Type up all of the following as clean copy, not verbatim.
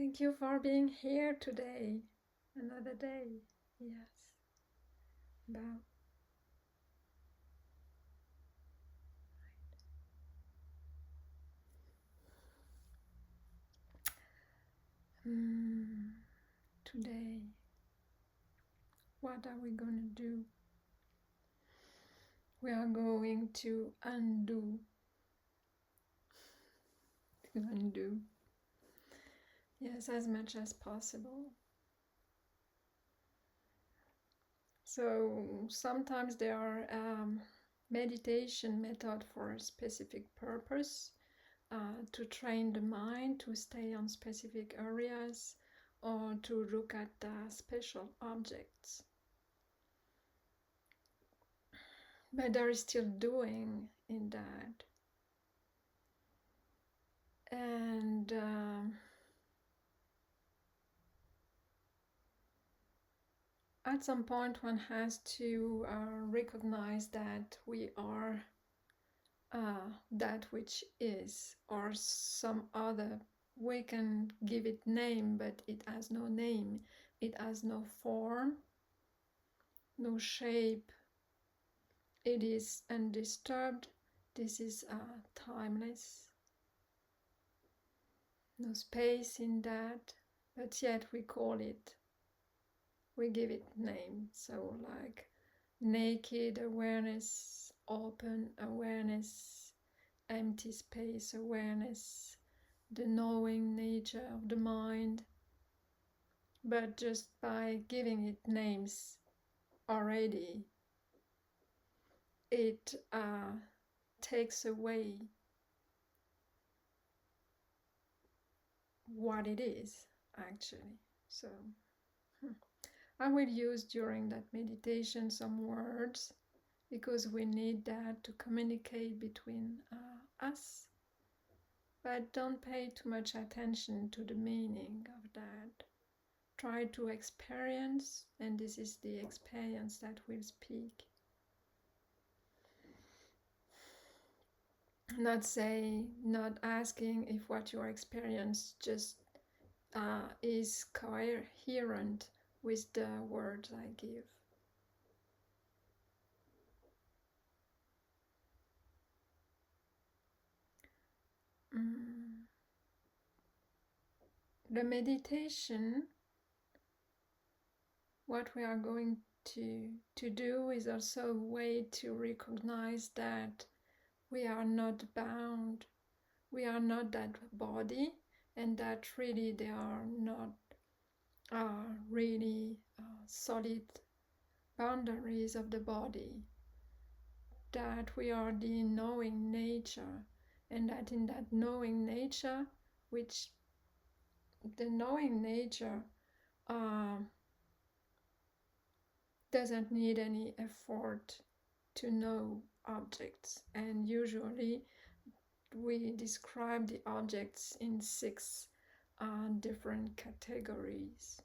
Thank you for being here today. Another day. Yes. Bow. Today, what are we going to do? We are going to undo. Yes, as much as possible. So sometimes there are meditation method for a specific purpose, to train the mind to stay on specific areas or to look at special objects. But there is still doing in that. And at some point one has to recognize that we are that which is, or some other. We can give it name, but it has no name. It has no form, no shape. It is undisturbed. This is timeless. No space in that, but yet we call it, we give it name. So like naked awareness, open awareness, empty space awareness, the knowing nature of the mind. But just by giving it names already, it takes away what it is actually. So I will use during that meditation some words, because we need that to communicate between us. But don't pay too much attention to the meaning of that. Try to experience, and this is the experience that will speak. Not asking if what you experience just is coherent with the words I give. The meditation, what we are going to do is also a way to recognize that we are not bound, we are not that body, and that really there are not really solid boundaries of the body, that we are the knowing nature, and that in that knowing nature, which the knowing nature doesn't need any effort to know objects. And usually we describe the objects in 6 different categories,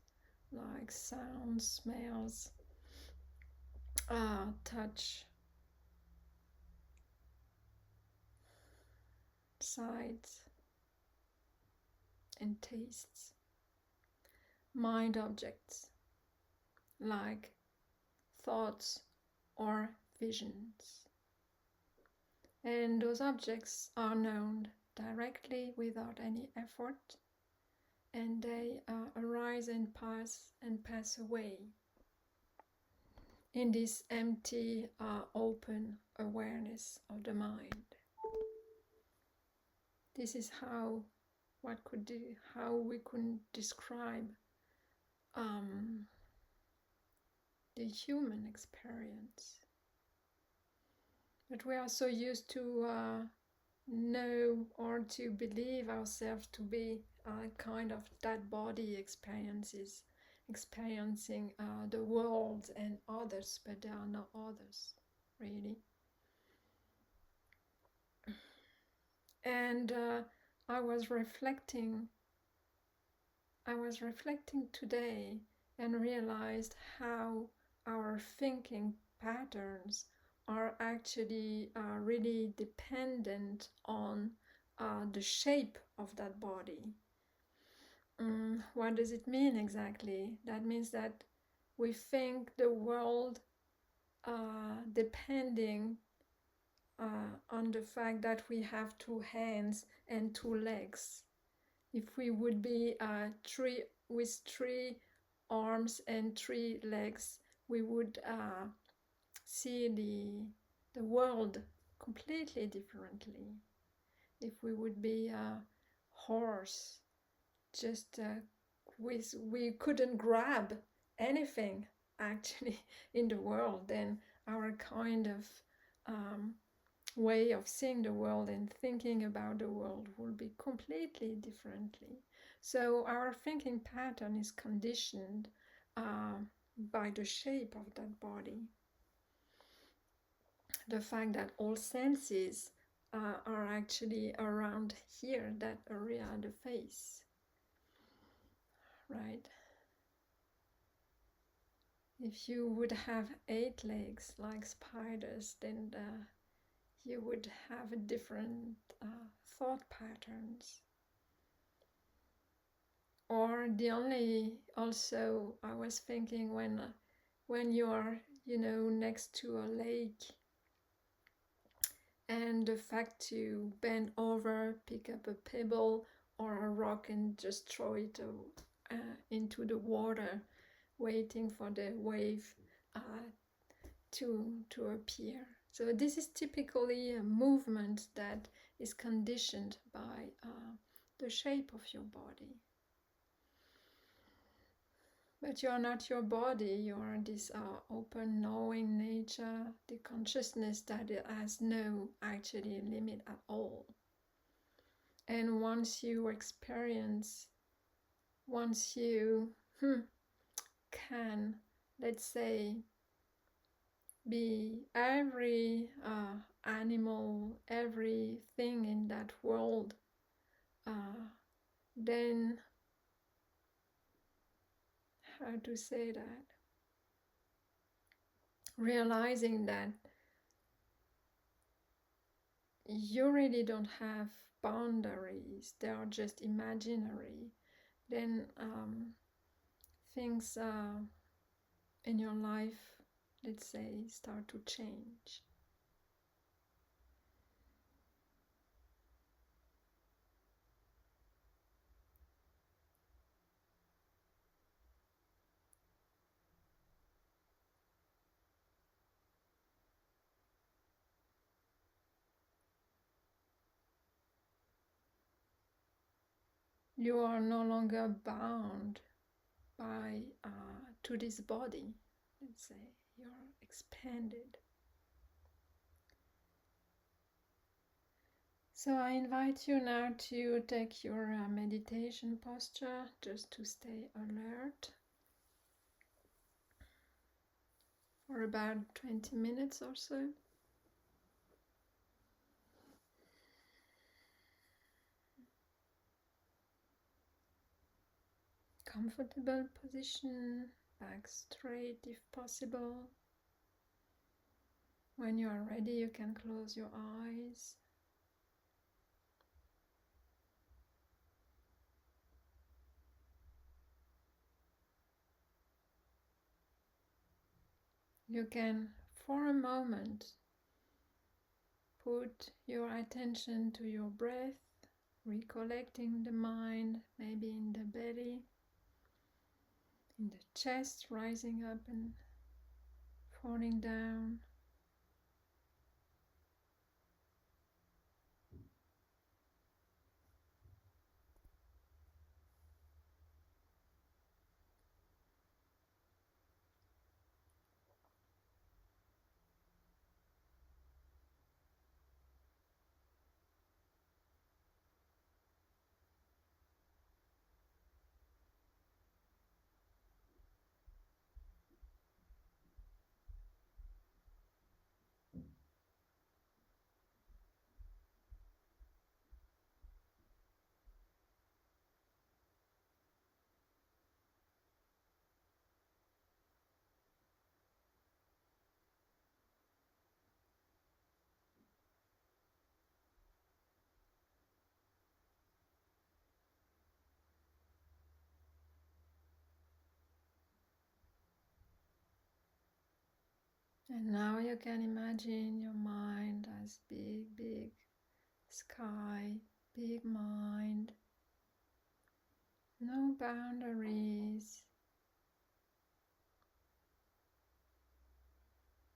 like sound, smells, touch, sight, and tastes. Mind objects, like thoughts or visions. And those objects are known directly without any effort, and they arise and pass away in this empty, open awareness of the mind. This is how we could describe the human experience. But we are so used to know or to believe ourselves to be kind of that body experiencing the world and others, but there are no others, really. And I was reflecting today and realized how our thinking patterns are actually really dependent on the shape of that body. What does it mean exactly? That means that we think the world depending on the fact that we have two hands and two legs. If we would be three with three arms and three legs, we would see the world completely differently. If we would be a horse, just we couldn't grab anything actually in the world, then our kind of um, way of seeing the world and thinking about the world will be completely differently. So our thinking pattern is conditioned by the shape of that body. The fact that all senses are actually around here, that area, the face, right? If you would have 8 legs like spiders, then you would have a different thought patterns. Or the only, also I was thinking when you are, next to a lake, and the fact to bend over, pick up a pebble or a rock and just throw it into the water, waiting for the wave to appear. So this is typically a movement that is conditioned by the shape of your body. But you are not your body, you are this open, knowing nature, the consciousness that it has no actually limit at all. And once you experience, once you can, let's say, be every animal, everything in that world, then how to say that? Realizing that you really don't have boundaries, they are just imaginary, then things in your life, let's say, start to change. You are no longer bound by to this body, let's say. You're expanded. So I invite you now to take your meditation posture, just to stay alert for about 20 minutes or so. Comfortable position, back straight if possible. When you are ready, you can close your eyes. You can, for a moment, put your attention to your breath, recollecting the mind, maybe in the belly, in the chest, rising up and falling down. And now you can imagine your mind as big, big sky, big mind, no boundaries,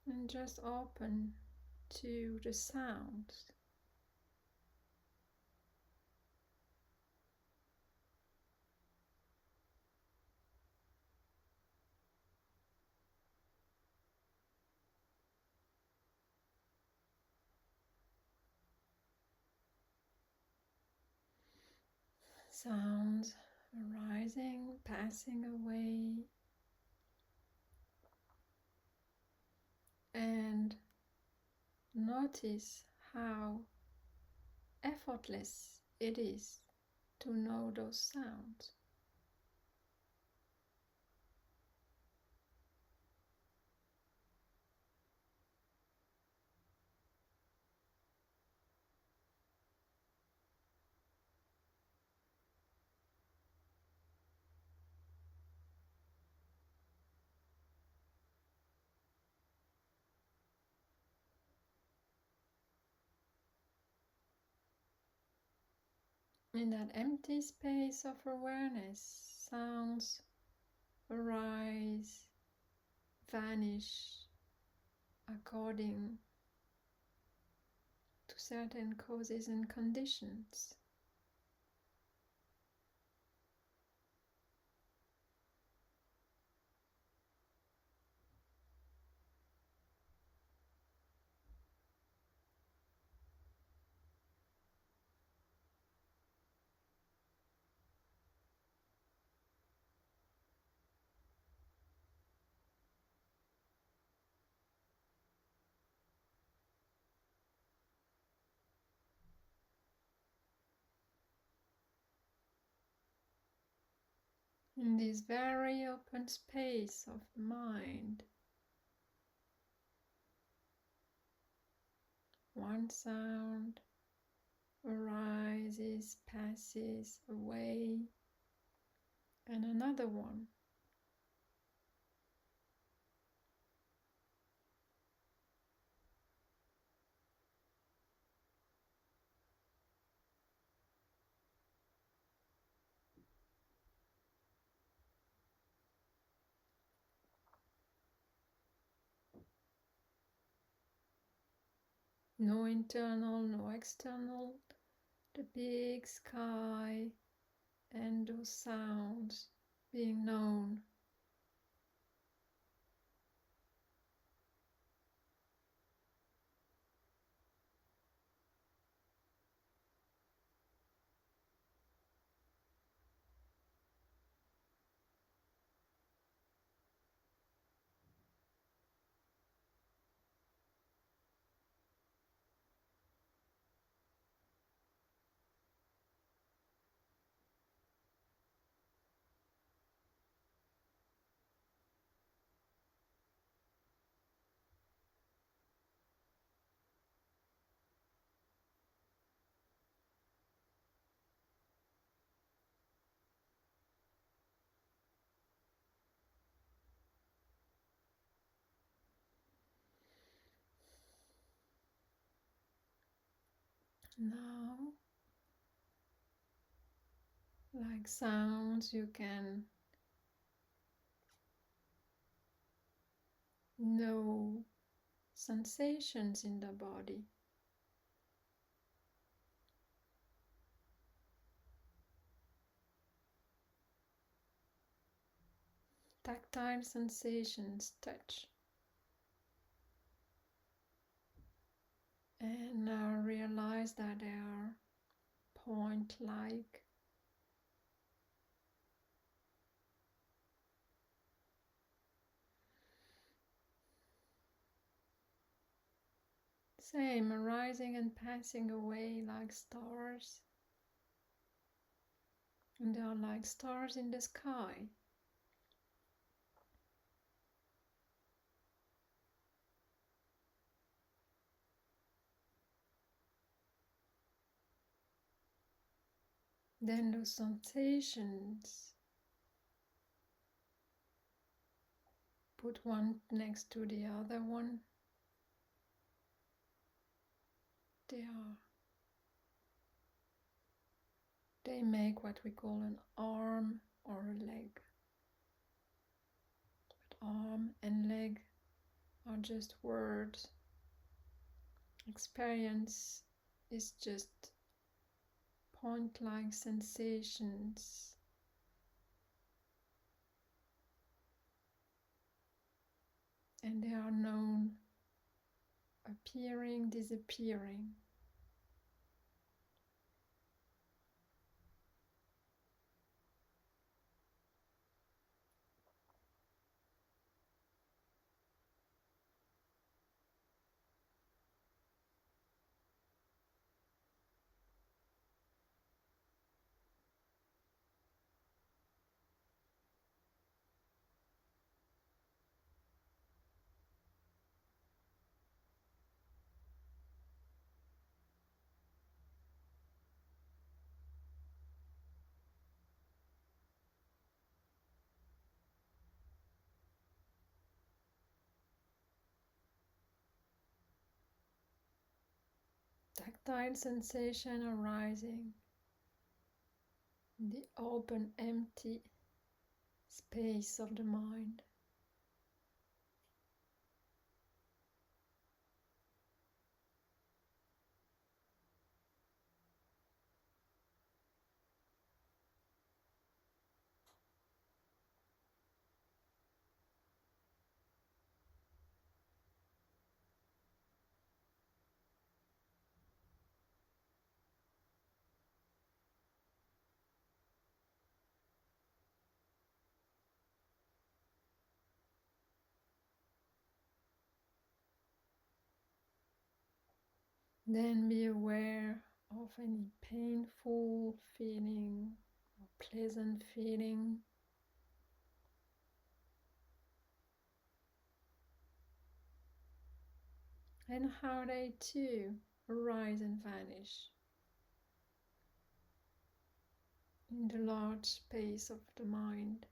and just open to the sounds. Sounds arising, passing away, and notice how effortless it is to know those sounds. In that empty space of awareness, sounds arise, vanish according to certain causes and conditions. In this very open space of the mind, one sound arises, passes away, and another one. No internal, no external, the big sky and those sounds being known. Now, like sounds, you can know sensations in the body. Tactile sensations, touch. And now realize that they are point-like. Same, arising and passing away like stars. And they are like stars in the sky. Then those sensations, put one next to the other one. They make what we call an arm or a leg. But arm and leg are just words. Experience is just point-like sensations. And they are known appearing, disappearing. Tactile sensation arising in the open, empty space of the mind. Then be aware of any painful feeling or pleasant feeling. And how they too arise and vanish in the large space of the mind.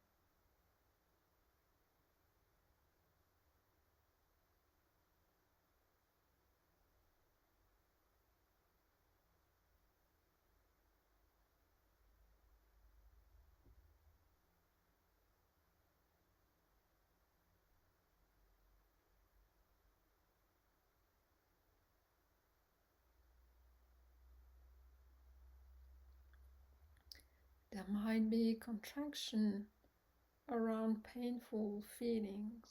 There might be contraction around painful feelings.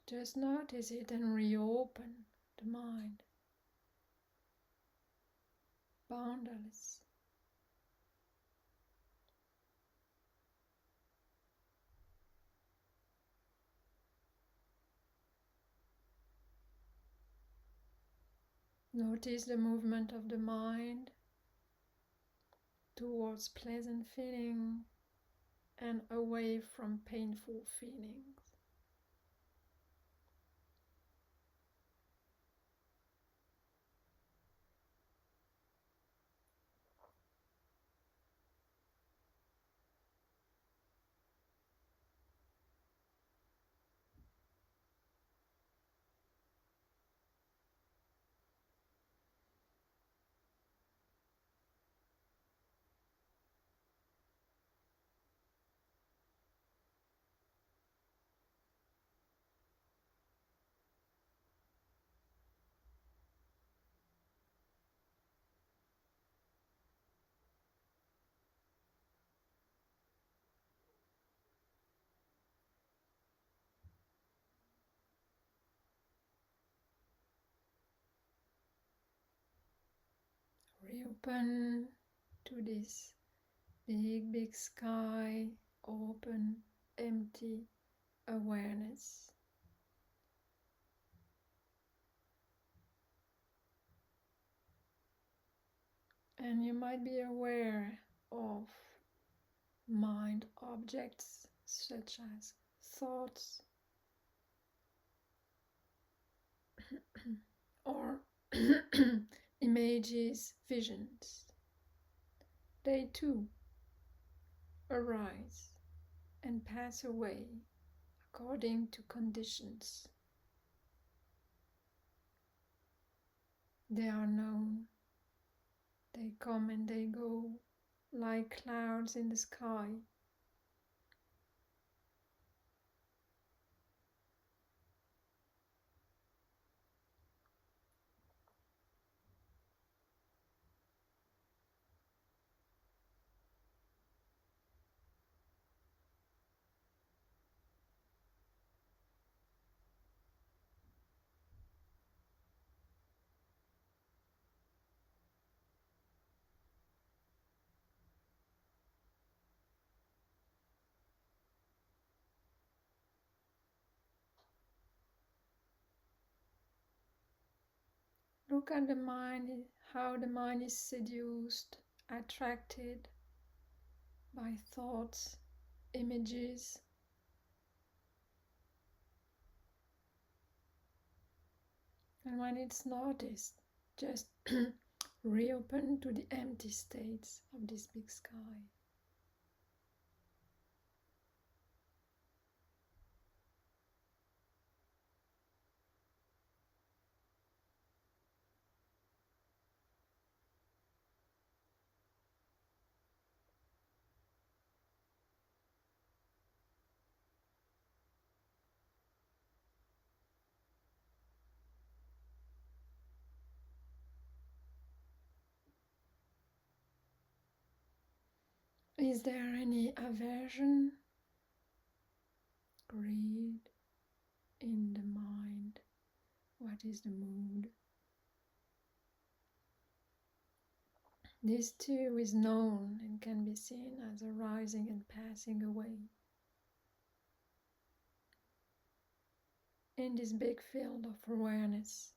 Just notice it and reopen the mind. Boundless. Notice the movement of the mind towards pleasant feeling and away from painful feelings. Reopen to this big sky, open, empty awareness. And you might be aware of mind objects such as thoughts or images, visions. They too arise and pass away according to conditions. They are known. They come and they go like clouds in the sky. Look at the mind, how the mind is seduced, attracted by thoughts, images. And when it's noticed, just reopen to the empty states of this big sky. Is there any aversion, greed in the mind? What is the mood? This too is known and can be seen as arising and passing away. In this big field of awareness,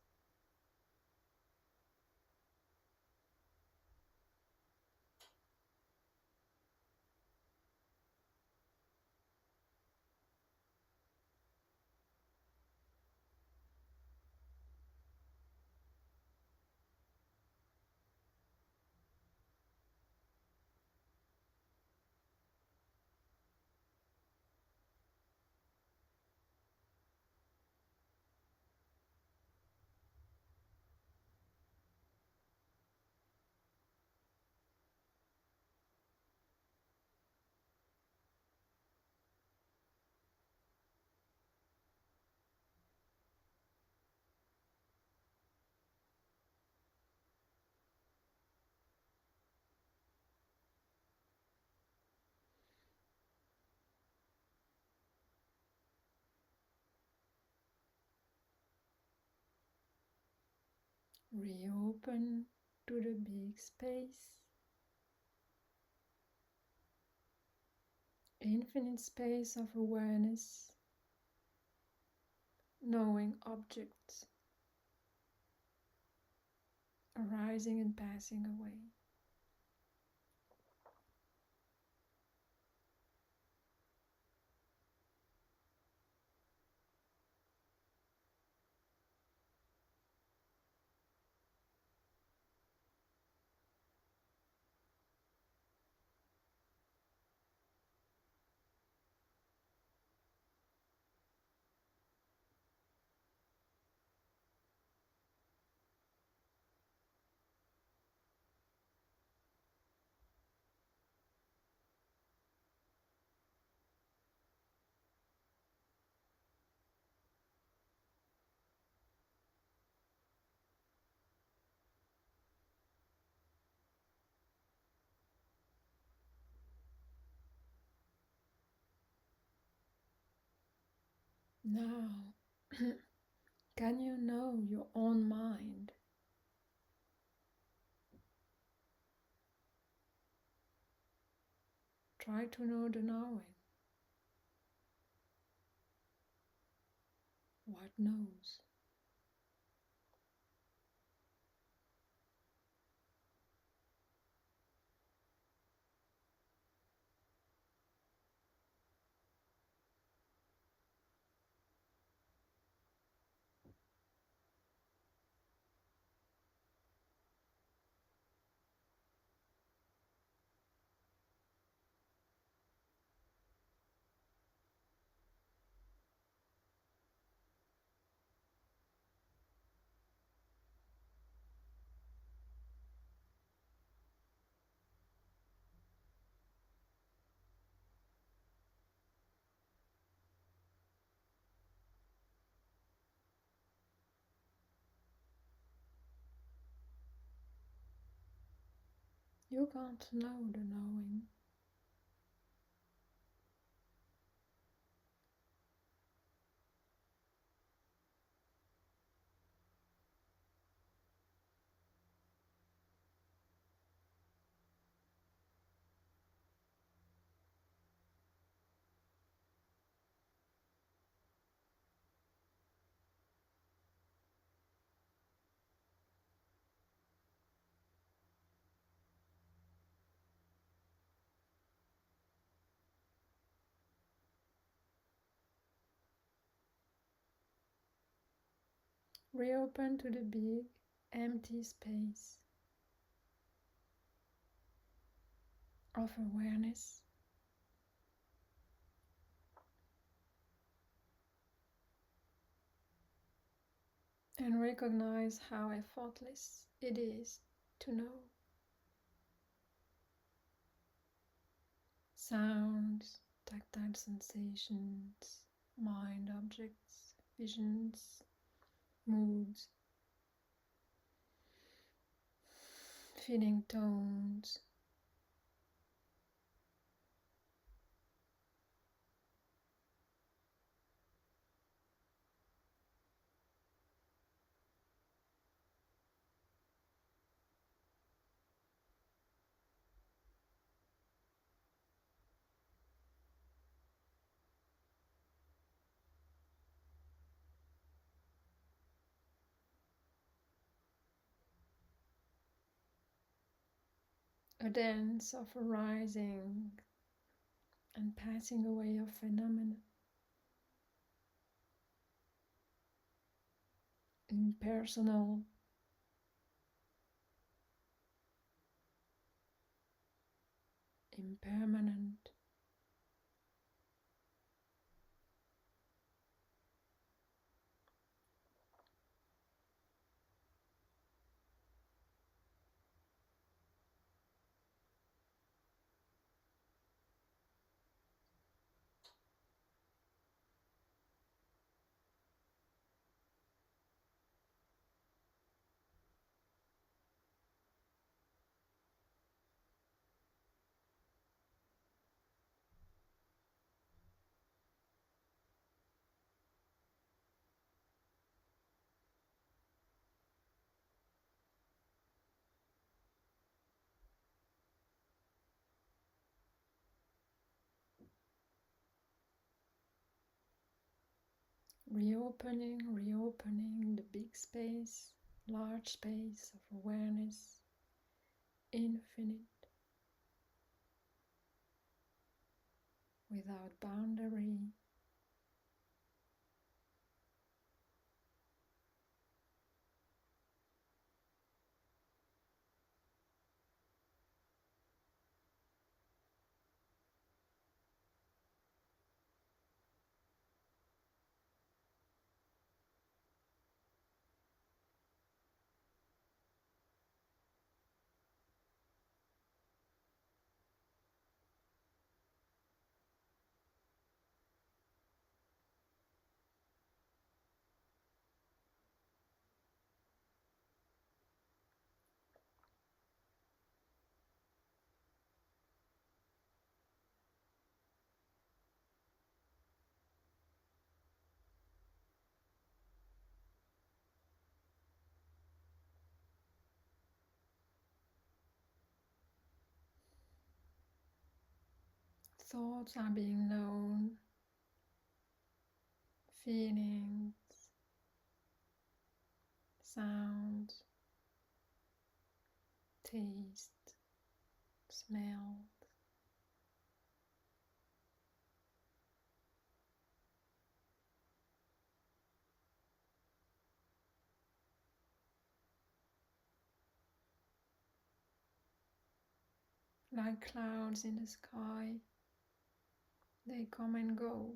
reopen to the big space, infinite space of awareness, knowing objects arising and passing away. Now, can you know your own mind? Try to know the knowing. What knows? You can't know the knowing. Reopen to the big, empty space of awareness. And recognize how effortless it is to know. Sounds, tactile sensations, mind objects, visions, moods, feeling tones. A dance of arising and passing away of phenomena, impersonal, impermanent. Reopening the big space, large space of awareness, infinite, without boundary. Thoughts are being known, feelings, sounds, taste, smell. Like clouds in the sky, they come and go.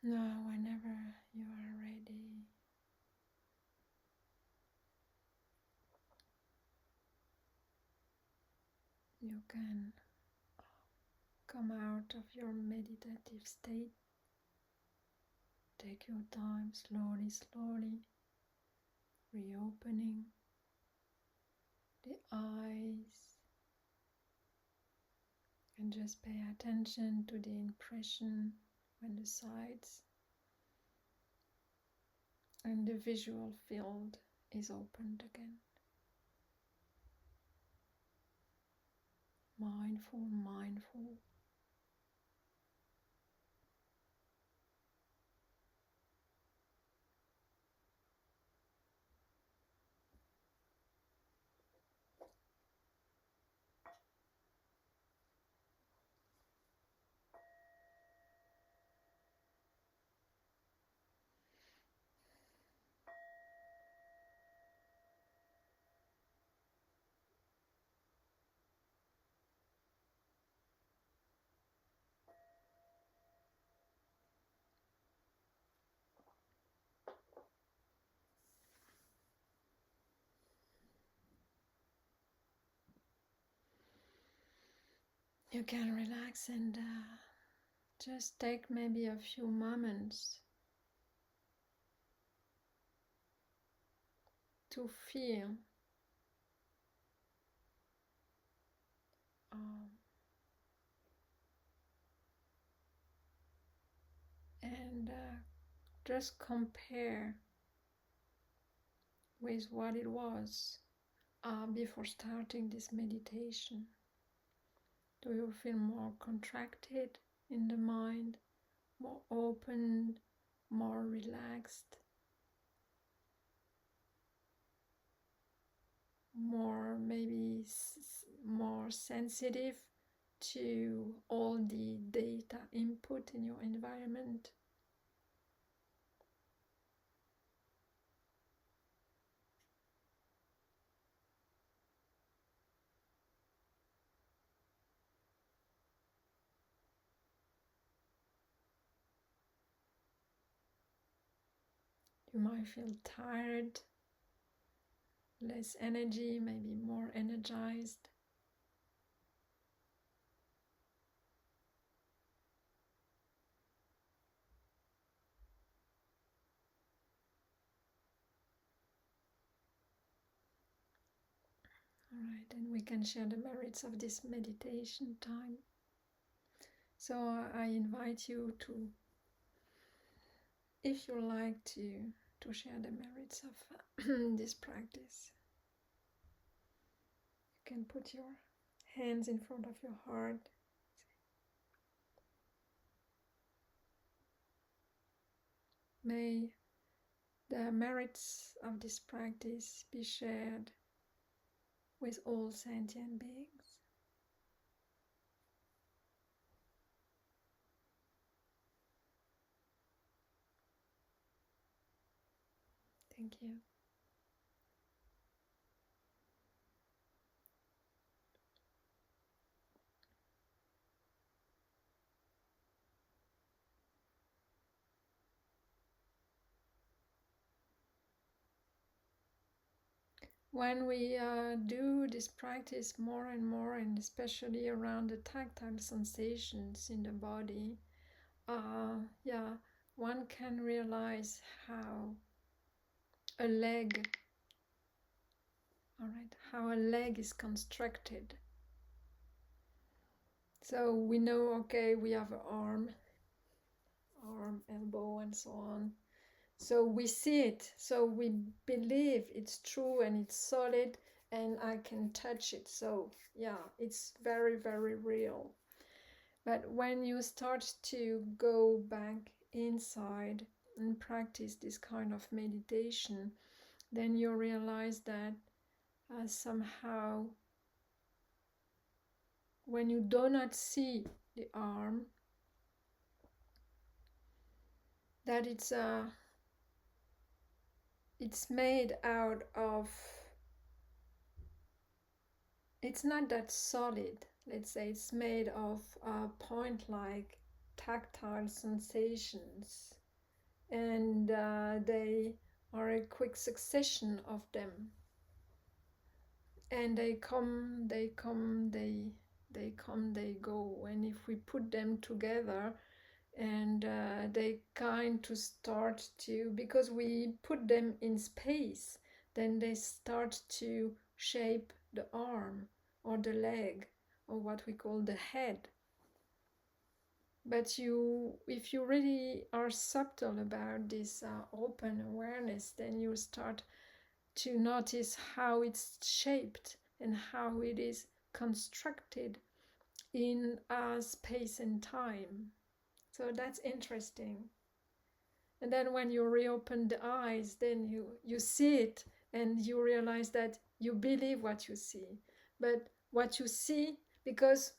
Now, whenever you are ready, you can come out of your meditative state. Take your time, slowly, slowly, reopening the eyes, and just pay attention to the impression when the sides and the visual field is opened again. Mindful, mindful. You can relax and just take maybe a few moments to feel um, and just compare with what it was before starting this meditation. Do you feel more contracted in the mind, more open, more relaxed, more maybe more sensitive to all the data input in your environment? You might feel tired, less energy, maybe more energized. All right, and we can share the merits of this meditation time. So I invite you to, if you like to share the merits of this practice. You can put your hands in front of your heart. May the merits of this practice be shared with all sentient beings. Thank you. When we do this practice more and more, and especially around the tactile sensations in the body, one can realize how a leg, how a leg is constructed. So we know, okay, we have an arm, elbow, and so on. So we see it, so we believe it's true and it's solid and I can touch it. So yeah, it's very, very real. But when you start to go back inside and practice this kind of meditation, then you realize that somehow when you do not see the arm, that it's made out of, it's not that solid. Let's say it's made of point-like tactile sensations, and they are a quick succession of them, and they come, they come, they go. And if we put them together, and they kind to start to, because we put them in space, then they start to shape the arm or the leg or what we call the head. But if you really are subtle about this open awareness, then you start to notice how it's shaped and how it is constructed in space and time. So that's interesting. And then when you reopen the eyes, then you see it, and you realize that you believe what you see. But what you see, because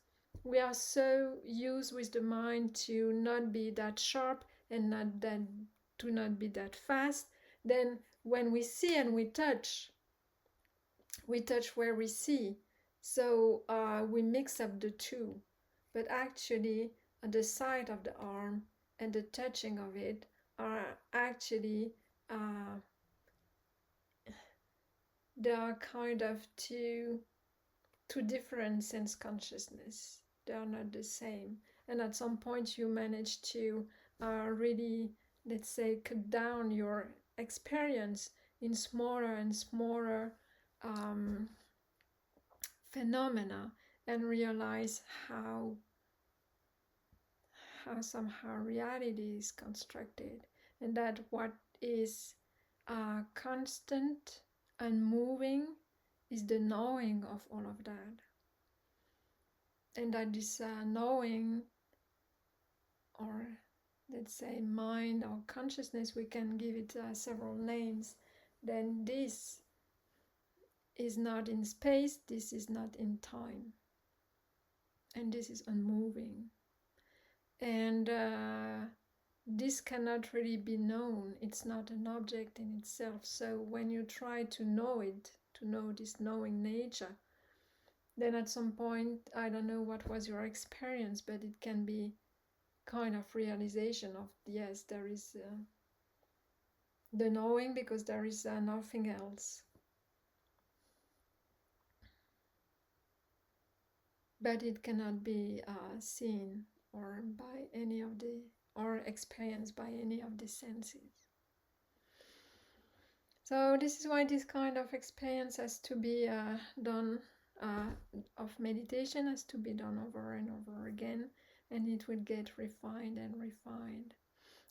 we are so used with the mind to not be that sharp and to not be that fast, then when we see and we touch where we see. So we mix up the two. But actually, the sight of the arm and the touching of it are actually, they are kind of two different sense consciousness. They are not the same. And at some point you manage to really, let's say, cut down your experience in smaller and smaller phenomena, and realize how somehow reality is constructed, and that what is constant and moving is the knowing of all of that. And that this knowing, or let's say mind or consciousness, we can give it several names, then this is not in space, this is not in time, and this is unmoving. And this cannot really be known. It's not an object in itself. So when you try to know it, to know this knowing nature, then at some point, I don't know what was your experience, but it can be kind of realization of, yes, there is the knowing, because there is nothing else. But it cannot be seen or by any of the, or experienced by any of the senses. So this is why this kind of experience has to be done, of meditation has to be done over and over again, and it will get refined and refined.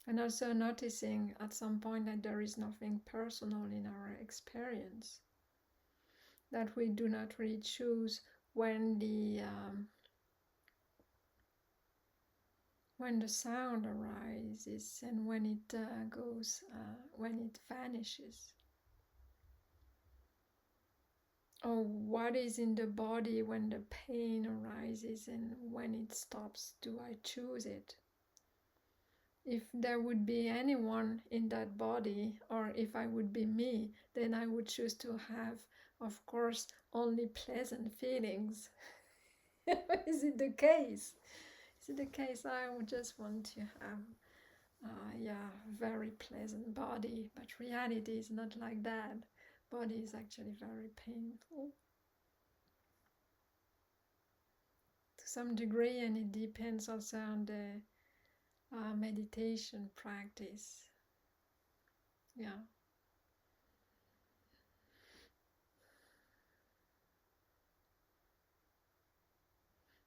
And also noticing at some point that there is nothing personal in our experience, that we do not really choose when the sound arises and when it goes, when it vanishes. Or what is in the body when the pain arises and when it stops. Do I choose it? If there would be anyone in that body, or if I would be me, then I would choose to have, of course, only pleasant feelings. Is it the case? Is it the case? I would just want to have, very pleasant body, but reality is not like that. Body is actually very painful to some degree, and it depends also on the meditation practice. Yeah.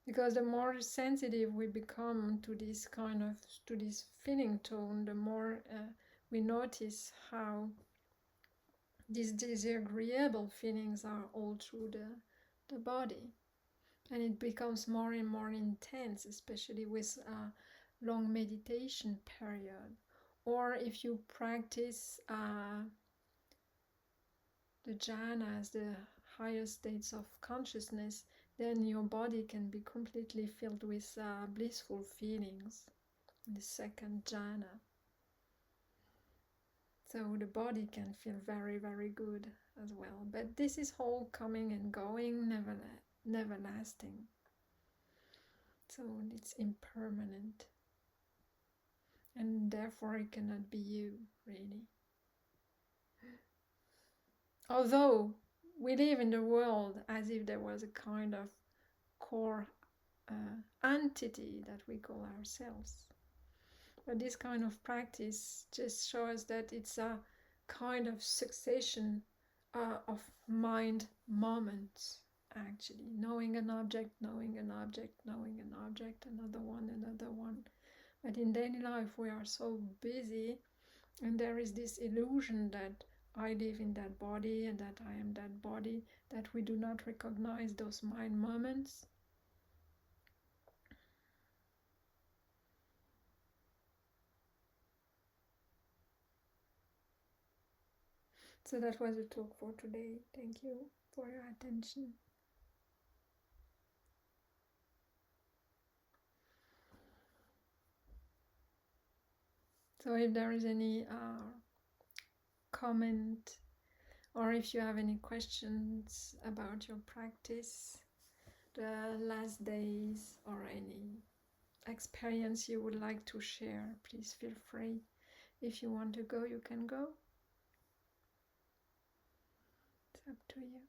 Because the more sensitive we become to this kind of, to this feeling tone, the more we notice how these disagreeable feelings are all through the body. And it becomes more and more intense, especially with a long meditation period. Or if you practice the jhanas, the higher states of consciousness, then your body can be completely filled with blissful feelings, the second jhana. So the body can feel very, very good as well. But this is all coming and going, never lasting. So it's impermanent. and therefore it cannot be you, really. Although we live in the world as if there was a kind of core entity that we call ourselves. But this kind of practice just shows that it's a kind of succession of mind moments, actually. Knowing an object, knowing an object, knowing an object, another one, another one. But in daily life, we are so busy, and there is this illusion that I live in that body and that I am that body, that we do not recognize those mind moments. So that was the talk for today. Thank you for your attention. So if there is any comment, or if you have any questions about your practice, the last days, or any experience you would like to share, please feel free. If you want to go, you can go. It's up to you.